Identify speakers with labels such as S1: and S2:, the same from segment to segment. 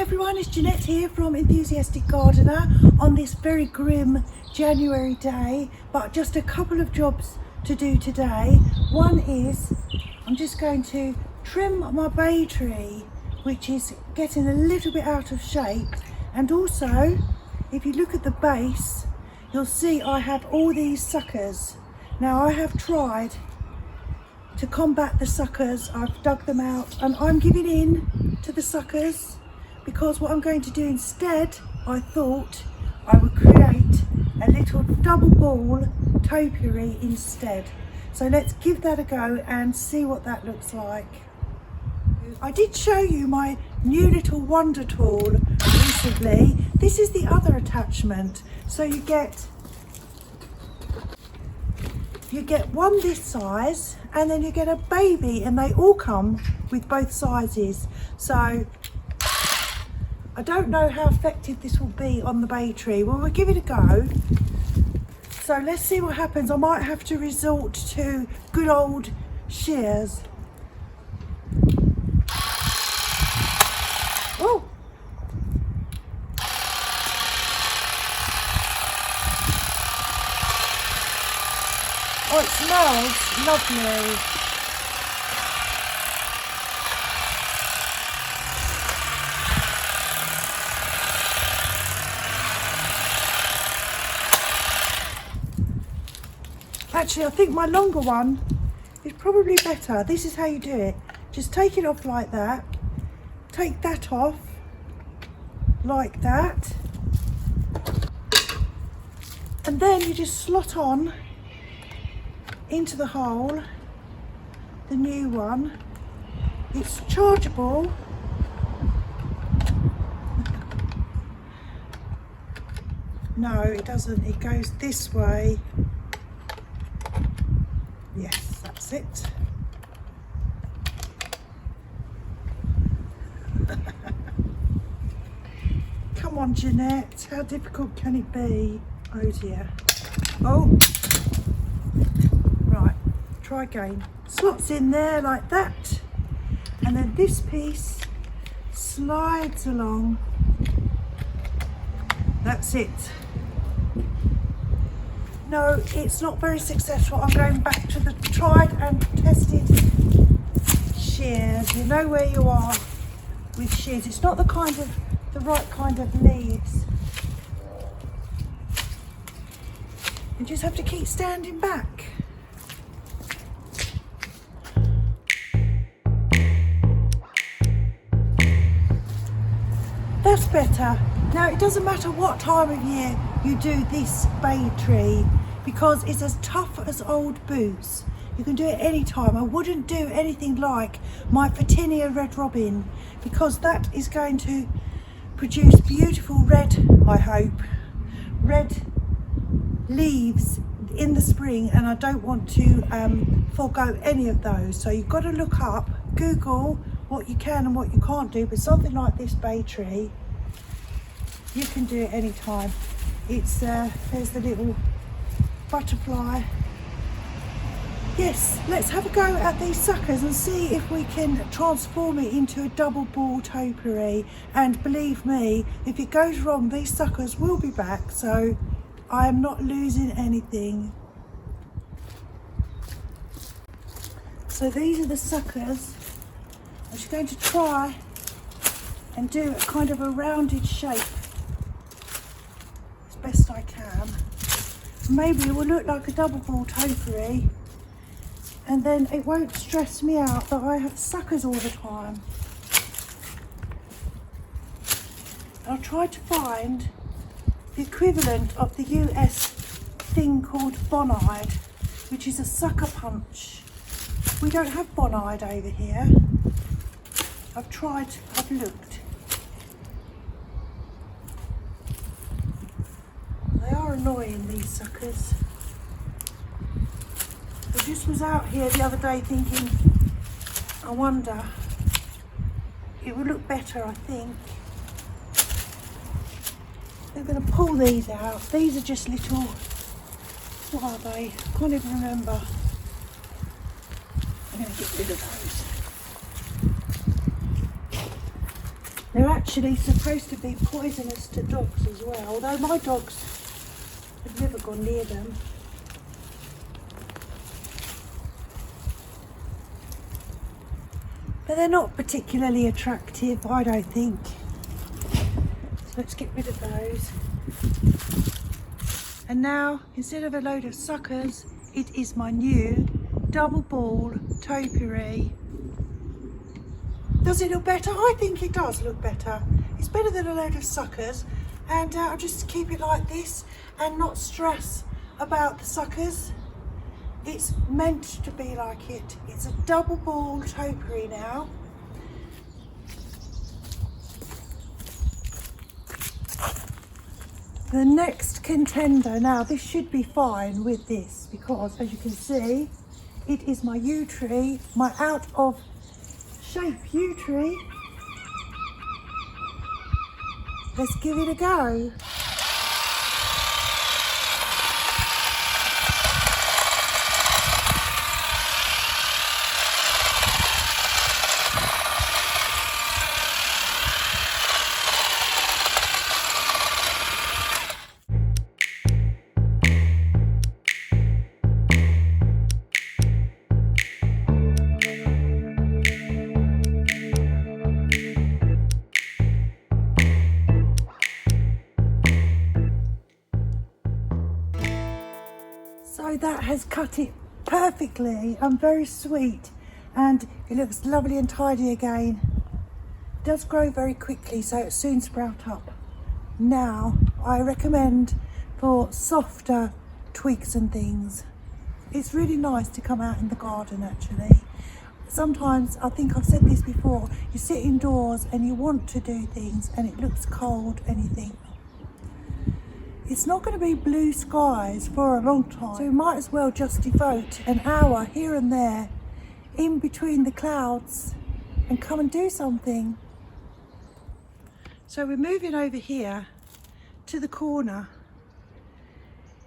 S1: everyone, it's Jeanette here from Enthusiastic Gardener on this very grim January day, but just a couple of jobs to do today. One is I'm just going to trim my bay tree, which is getting a little bit out of shape, and also if you look at the base you'll see I have all these suckers. Now I have tried to combat the suckers, I've dug them out and I'm giving in to the suckers, because what I'm going to do instead, I thought I would create a little double ball topiary instead. So let's give that a go and see what that looks like. I did show you my new little wonder tool recently. This is the other attachment. So you get one this size and then you get a baby, and they all come with both sizes. So I don't know how effective this will be on the bay tree. Well, we'll give it a go. So let's see what happens. I might have to resort to good old shears. Oh! Oh, it smells lovely. Actually, I think my longer one is probably better. This is how you do it. Just take it off like that. Take that off like that. And then you just slot on into the hole the new one. It's chargeable. No, it doesn't. It goes this way. Yes, that's it. Come on, Jeanette, how difficult can it be? Oh dear. Oh, right, try again. Slots in there like that, and then this piece slides along. That's it. No, it's not very successful. I'm going back to the tried and tested shears. You know where you are with shears. It's not the right kind of leaves. You just have to keep standing back. That's better. Now it doesn't matter what time of year you do this bay tree, because it's as tough as old boots. You can do it any time. I wouldn't do anything like my Verbena red robin, because that is going to produce beautiful red, I hope, red leaves in the spring, and I don't want to forego any of those. So you've got to look up, Google what you can and what you can't do, but something like this bay tree, you can do it any time. It's there's the little butterfly. Yes, let's have a go at these suckers and see if we can transform it into a double ball topiary. And believe me, if it goes wrong, these suckers will be back, so I am not losing anything. So these are the suckers. I'm just going to try and do a kind of a rounded shape as best I can. Maybe it will look like a double ball topiary, and then it won't stress me out that I have suckers all the time. I'll try to find the equivalent of the US thing called bonide, which is a sucker punch. We don't have bonide over here. I've looked. They are annoying, these suckers. I just was out here the other day thinking, I wonder, it would look better, I think. They're going to pull these out. These are just little, what are they? I can't even remember. I'm going to get rid of those. They're actually supposed to be poisonous to dogs as well, although my dogs have never gone near them. But they're not particularly attractive, I don't think. So let's get rid of those. And now, instead of a load of suckers, it is my new double ball topiary. Does it look better? I think it does look better. It's better than a load of suckers, and I'll just keep it like this and not stress about the suckers. It's meant to be like it. It's a double ball topiary now. The next contender, now this should be fine with this because as you can see, it is my yew tree, my out of shape yew tree. Let's give it a go. So that has cut it perfectly and very sweet, and it looks lovely and tidy again. It does grow very quickly, so it soon sprout up. Now I recommend for softer twigs and things. It's really nice to come out in the garden actually. Sometimes, I think I've said this before, you sit indoors and you want to do things and it looks cold and you think, it's not going to be blue skies for a long time, so we might as well just devote an hour here and there in between the clouds and come and do something. So we're moving over here to the corner,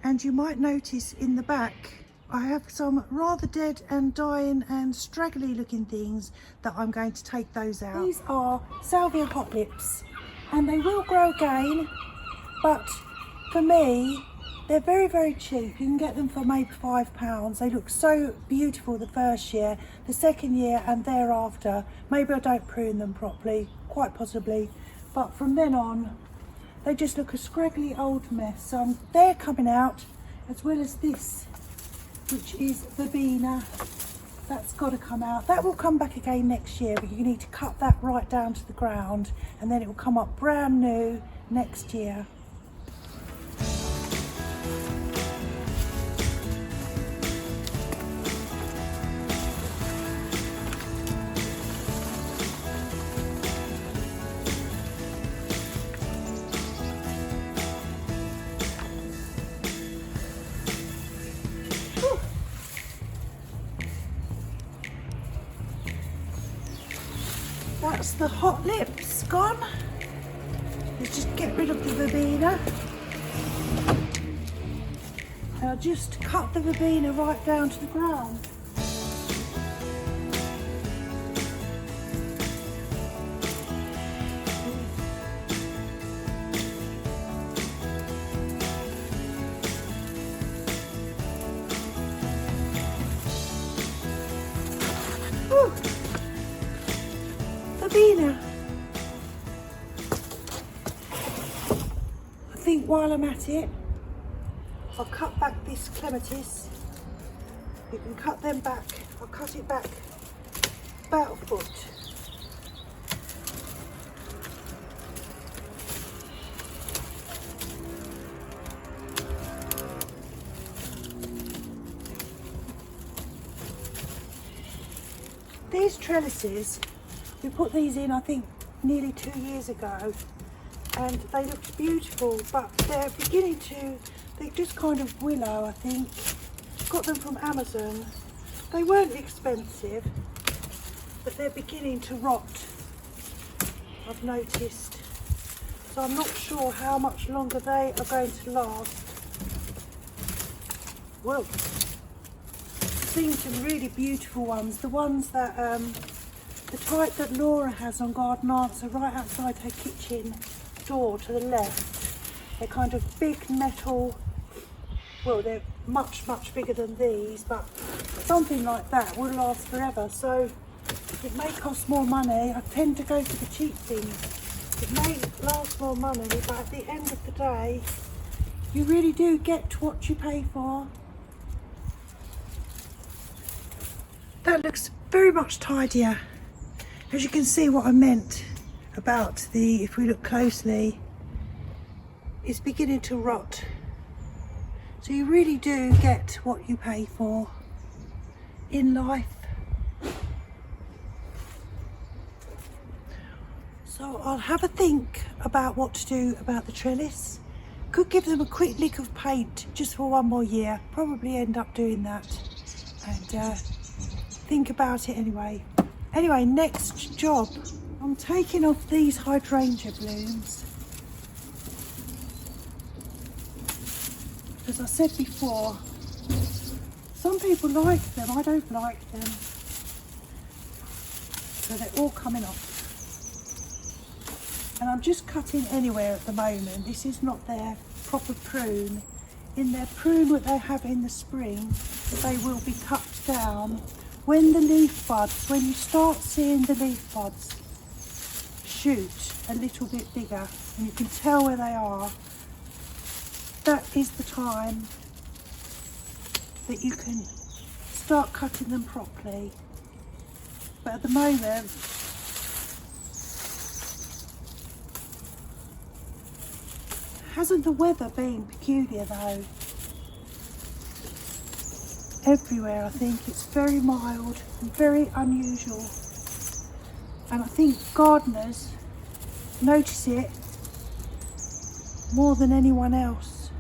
S1: and you might notice in the back I have some rather dead and dying and straggly looking things that I'm going to take those out. These are Salvia Hotlips and they will grow again, but for me, they're very, very cheap. You can get them for maybe £5. They look so beautiful the first year, the second year and thereafter. Maybe I don't prune them properly, quite possibly. But from then on, they just look a scraggly old mess. So they're coming out, as well as this, which is Verbena. That's got to come out. That will come back again next year, but you need to cut that right down to the ground and then it will come up brand new next year. That's the Hotlips gone. Let's just get rid of the Verbena. I'll just cut the Verbena right down to the ground. Whew. Verbena. I think while I'm at it, I'll cut back this Clematis. You can cut them back. I'll cut it back about a foot. These trellises, we put these in I think nearly 2 years ago and they looked beautiful, but they're beginning to, they just kind of willow I think. Got them from Amazon. They weren't expensive, but they're beginning to rot, I've noticed. So I'm not sure how much longer they are going to last. Well, I've seen some really beautiful ones. The ones that the type that Laura has on Garden Answer, right outside her kitchen door to the left. They're kind of big metal, well, they're much bigger than these, but something like that will last forever. So it may cost more money. I tend to go for the cheap things. It may last more money, but at the end of the day, you really do get what you pay for. That looks very much tidier. As you can see, what I meant about the, if we look closely, it's beginning to rot. So you really do get what you pay for in life. So I'll have a think about what to do about the trellis. Could give them a quick lick of paint just for one more year. Probably end up doing that. And think about it anyway. Anyway, next job. I'm taking off these hydrangea blooms. As I said before, some people like them, I don't like them. So they're all coming off. And I'm just cutting anywhere at the moment. This is not their proper prune. In their prune that they have in the spring, they will be cut down. When the leaf buds, when you start seeing the leaf buds shoot a little bit bigger, and you can tell where they are, that is the time that you can start cutting them properly. But at the moment, hasn't the weather been peculiar though? Everywhere I think it's very mild and very unusual, and I think gardeners notice it more than anyone else,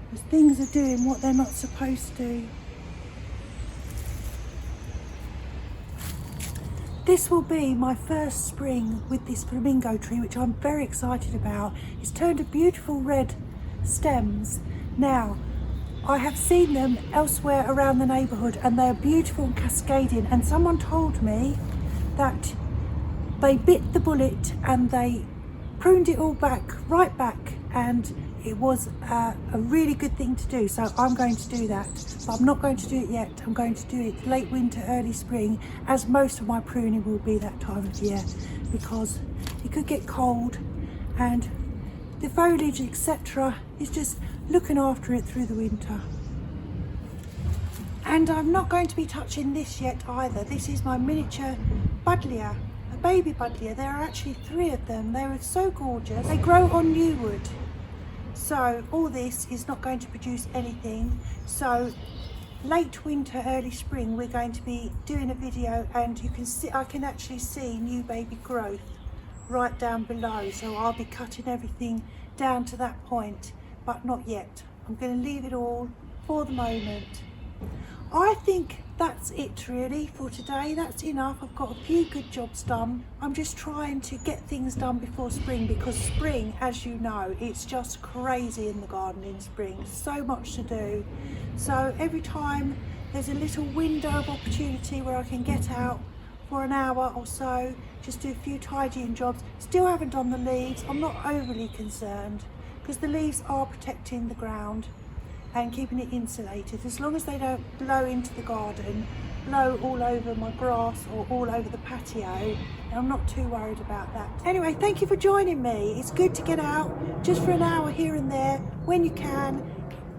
S1: because things are doing what they're not supposed to. This will be my first spring with this flamingo tree, which I'm very excited about. It's turned a beautiful red stems. Now, I have seen them elsewhere around the neighbourhood and they're beautiful and cascading, and someone told me that they bit the bullet and they pruned it all back, right back, and it was a really good thing to do. So I'm going to do that, but I'm not going to do it yet. I'm going to do it late winter, early spring, as most of my pruning will be that time of year, because it could get cold and the foliage, etc., is just looking after it through the winter. And I'm not going to be touching this yet either. This is my miniature Buddleia, a baby Buddleia. There are actually 3 of them. They were so gorgeous. They grow on new wood. So all this is not going to produce anything. So late winter, early spring, we're going to be doing a video, and you can see, I can actually see new baby growth right down below. So I'll be cutting everything down to that point, but not yet. I'm going to leave it all for the moment. I think that's it really for today. That's enough. I've got a few good jobs done. I'm just trying to get things done before spring, because spring, as you know, it's just crazy in the garden in spring. So much to do. So every time there's a little window of opportunity where I can get out for an hour or so, just do a few tidying jobs. Still haven't done the leaves. I'm not overly concerned, because the leaves are protecting the ground and keeping it insulated. As long as they don't blow into the garden, blow all over my grass or all over the patio, I'm not too worried about that. Anyway, thank you for joining me. It's good to get out just for an hour here and there when you can.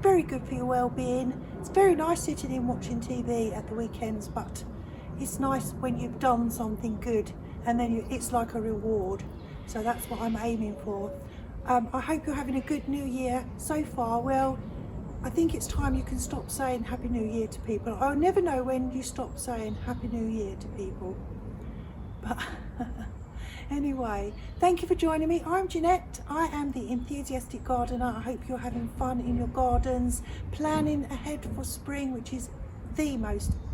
S1: Very good for your well-being. It's very nice sitting in watching TV at the weekends, but it's nice when you've done something good and then it's like a reward. So that's what I'm aiming for. I hope you're having a good new year so far. Well, I think it's time you can stop saying Happy New Year to people. I'll never know when you stop saying Happy New Year to people. But anyway, thank you for joining me. I'm Jeanette. I am the Enthusiastic Gardener. I hope you're having fun in your gardens, planning ahead for spring, which is the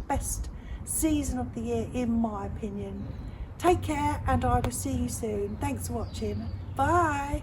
S1: best season of the year in my opinion. Take care, and I will see you soon. Thanks for watching. Bye.